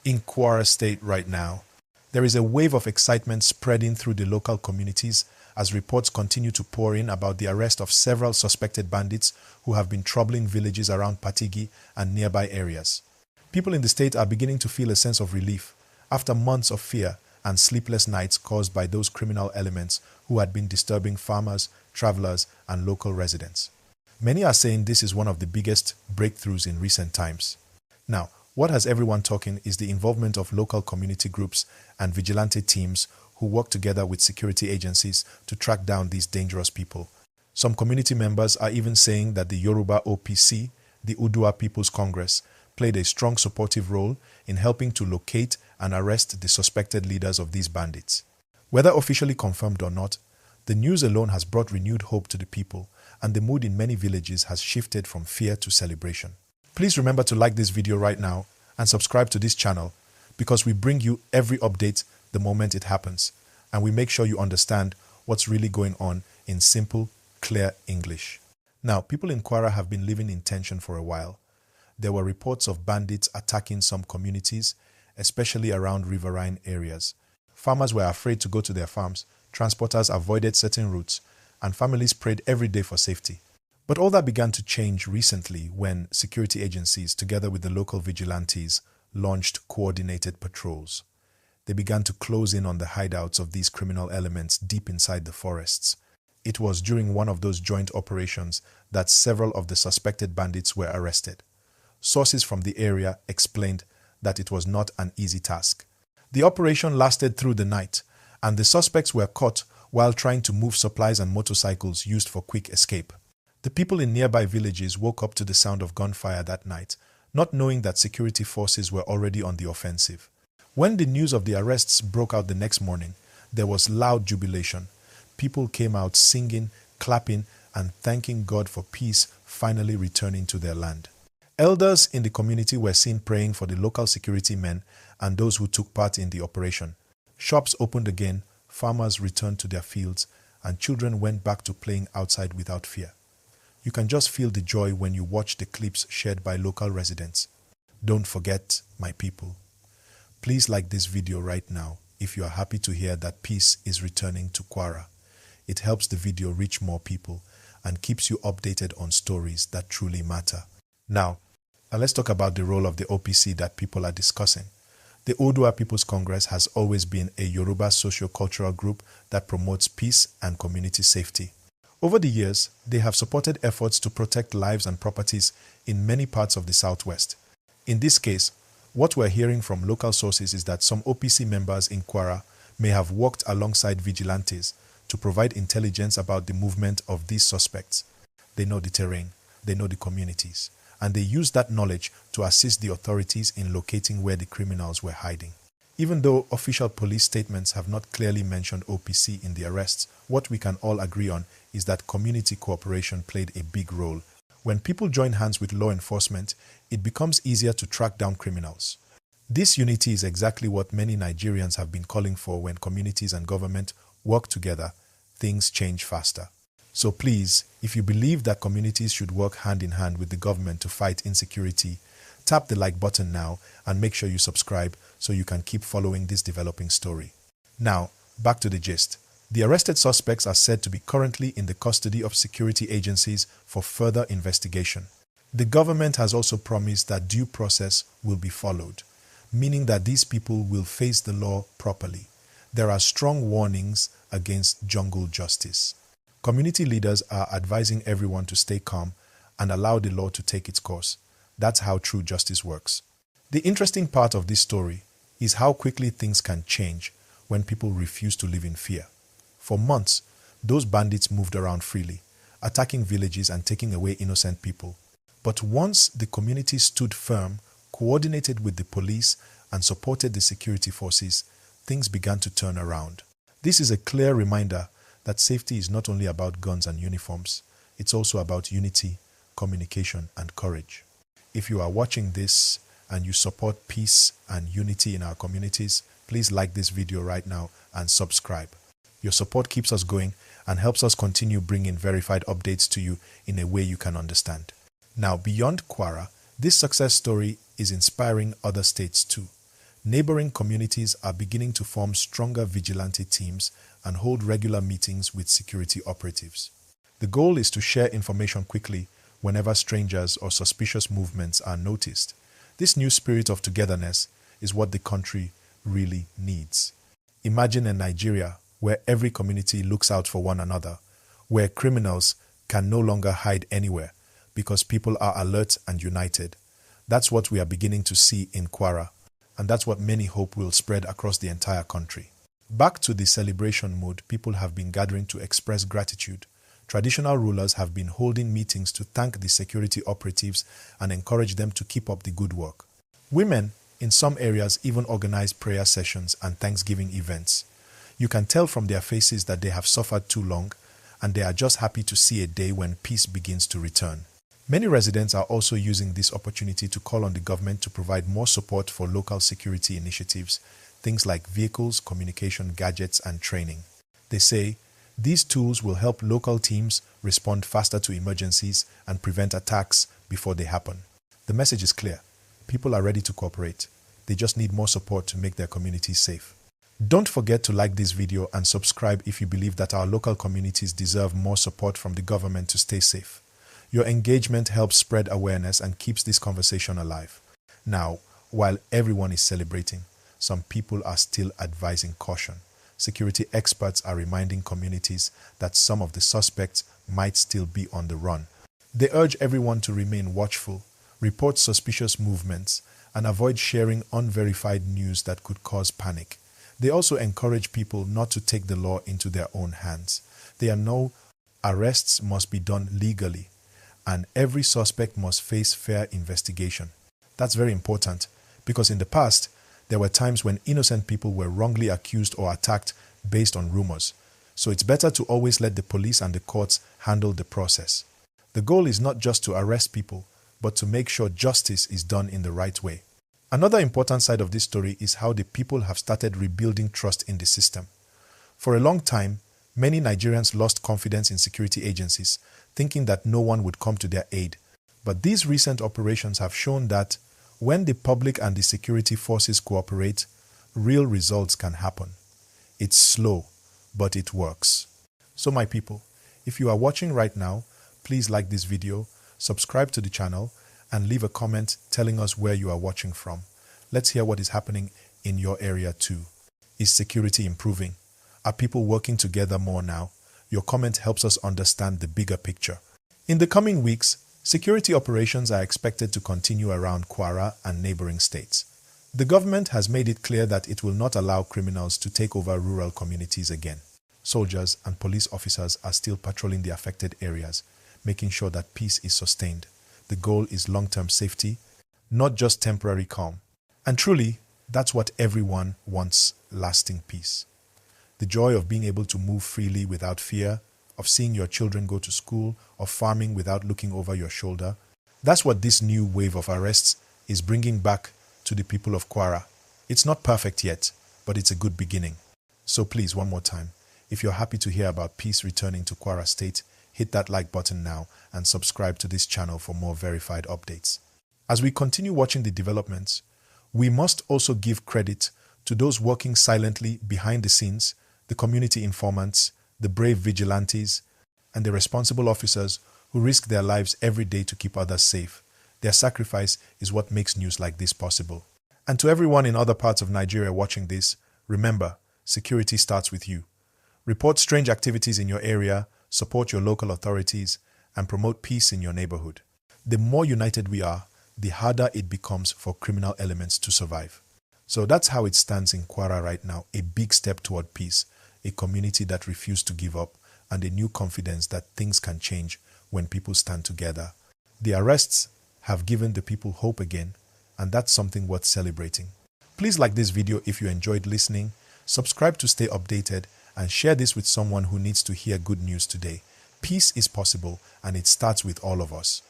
In Kwara State right now, there is a wave of excitement spreading through the local communities as reports continue to pour in about the arrest of several suspected bandits who have been troubling villages around Patigi and nearby areas. People in the state are beginning to feel a sense of relief after months of fear and sleepless nights caused by those criminal elements who had been disturbing farmers, travelers, and local residents. Many are saying this is one of the biggest breakthroughs in recent times. Now, what has everyone talking is the involvement of local community groups and vigilante teams who work together with security agencies to track down these dangerous people. Some community members are even saying that the Yoruba OPC, the Udua People's Congress, played a strong supportive role in helping to locate and arrest the suspected leaders of these bandits. Whether officially confirmed or not, the news alone has brought renewed hope to the people, and the mood in many villages has shifted from fear to celebration. Please remember to like this video right now and subscribe to this channel because we bring you every update the moment it happens, and we make sure you understand what's really going on in simple, clear English. Now, people in Kwara have been living in tension for a while. There were reports of bandits attacking some communities, especially around riverine areas. Farmers were afraid to go to their farms, transporters avoided certain routes, and families prayed every day for safety. But all that began to change recently when security agencies, together with the local vigilantes, launched coordinated patrols. They began to close in on the hideouts of these criminal elements deep inside the forests. It was during one of those joint operations that several of the suspected bandits were arrested. Sources from the area explained that it was not an easy task. The operation lasted through the night, and the suspects were caught while trying to move supplies and motorcycles used for quick escape. The people in nearby villages woke up to the sound of gunfire that night, not knowing that security forces were already on the offensive. When the news of the arrests broke out the next morning, there was loud jubilation. People came out singing, clapping, and thanking God for peace finally returning to their land. Elders in the community were seen praying for the local security men and those who took part in the operation. Shops opened again, farmers returned to their fields, and children went back to playing outside without fear. You can just feel the joy when you watch the clips shared by local residents. Don't forget, my people. Please like this video right now if you are happy to hear that peace is returning to Kwara. It helps the video reach more people and keeps you updated on stories that truly matter. Now, let's talk about the role of the OPC that people are discussing. The Udua People's Congress has always been a Yoruba socio-cultural group that promotes peace and community safety. Over the years, they have supported efforts to protect lives and properties in many parts of the Southwest. In this case, what we're hearing from local sources is that some OPC members in Kwara may have worked alongside vigilantes to provide intelligence about the movement of these suspects. They know the terrain, they know the communities, and they use that knowledge to assist the authorities in locating where the criminals were hiding. Even though official police statements have not clearly mentioned OPC in the arrests, what we can all agree on is that community cooperation played a big role. When people join hands with law enforcement, it becomes easier to track down criminals. This unity is exactly what many Nigerians have been calling for. When communities and government work together, things change faster. So please, if you believe that communities should work hand in hand with the government to fight insecurity, tap the like button now and make sure you subscribe so you can keep following this developing story. Now, back to the gist. The arrested suspects are said to be currently in the custody of security agencies for further investigation. The government has also promised that due process will be followed, meaning that these people will face the law properly. There are strong warnings against jungle justice. Community leaders are advising everyone to stay calm and allow the law to take its course. That's how true justice works. The interesting part of this story is how quickly things can change when people refuse to live in fear. For months, those bandits moved around freely, attacking villages and taking away innocent people. But once the community stood firm, coordinated with the police, and supported the security forces, things began to turn around. This is a clear reminder that safety is not only about guns and uniforms, it's also about unity, communication, and courage. If you are watching this and you support peace and unity in our communities, please like this video right now and subscribe. Your support keeps us going and helps us continue bringing verified updates to you in a way you can understand. Now, beyond Kwara, this success story is inspiring other states too. neighboring communities are beginning to form stronger vigilante teams and hold regular meetings with security operatives. The goal is to share information quickly whenever strangers or suspicious movements are noticed. This new spirit of togetherness is what the country really needs. Imagine a Nigeria where every community looks out for one another, where criminals can no longer hide anywhere because people are alert and united. That's what we are beginning to see in Kwara, and that's what many hope will spread across the entire country. Back to the celebration mode, people have been gathering to express gratitude. Traditional rulers have been holding meetings to thank the security operatives and encourage them to keep up the good work. Women in some areas even organize prayer sessions and Thanksgiving events. You can tell from their faces that they have suffered too long and they are just happy to see a day when peace begins to return. Many residents are also using this opportunity to call on the government to provide more support for local security initiatives, things like vehicles, communication gadgets, and training. They say these tools will help local teams respond faster to emergencies and prevent attacks before they happen. The message is clear. People are ready to cooperate. They just need more support to make their communities safe. Don't forget to like this video and subscribe if you believe that our local communities deserve more support from the government to stay safe. Your engagement helps spread awareness and keeps this conversation alive. Now, while everyone is celebrating, some people are still advising caution. Security experts are reminding communities that some of the suspects might still be on the run. They urge everyone to remain watchful, report suspicious movements, and avoid sharing unverified news that could cause panic. They also encourage people not to take the law into their own hands. They know arrests must be done legally, and every suspect must face fair investigation. That's very important, because in the past, there were times when innocent people were wrongly accused or attacked based on rumors. So it's better to always let the police and the courts handle the process. The goal is not just to arrest people, but to make sure justice is done in the right way. Another important side of this story is how the people have started rebuilding trust in the system. For a long time, many Nigerians lost confidence in security agencies, thinking that no one would come to their aid. But these recent operations have shown that when the public and the security forces cooperate, real results can happen. It's slow, but it works. So my people, if you are watching right now, please like this video, subscribe to the channel, and leave a comment telling us where you are watching from. Let's hear what is happening in your area too. Is security improving? Are people working together more now? Your comment helps us understand the bigger picture. In the coming weeks, security operations are expected to continue around Kwara and neighboring states. The government has made it clear that it will not allow criminals to take over rural communities again. Soldiers and police officers are still patrolling the affected areas, making sure that peace is sustained. The goal is long-term safety, not just temporary calm. And truly, that's what everyone wants: lasting peace. The joy of being able to move freely without fear, of seeing your children go to school, of farming without looking over your shoulder. That's what this new wave of arrests is bringing back to the people of Kwara. It's not perfect yet, but it's a good beginning. So please, one more time, if you're happy to hear about peace returning to Kwara State, hit that like button now and subscribe to this channel for more verified updates. As we continue watching the developments, we must also give credit to those working silently behind the scenes, the community informants, the brave vigilantes, and the responsible officers who risk their lives every day to keep others safe. Their sacrifice is what makes news like this possible. And to everyone in other parts of Nigeria watching this, remember, security starts with you. Report strange activities in your area, support your local authorities, and promote peace in your neighborhood. The more united we are, the harder it becomes for criminal elements to survive. So that's how it stands in Kwara right now: a big step toward peace, a community that refused to give up, and a new confidence that things can change when people stand together. The arrests have given the people hope again, and that's something worth celebrating. Please like this video if you enjoyed listening, subscribe to stay updated, and share this with someone who needs to hear good news today. Peace is possible, and it starts with all of us.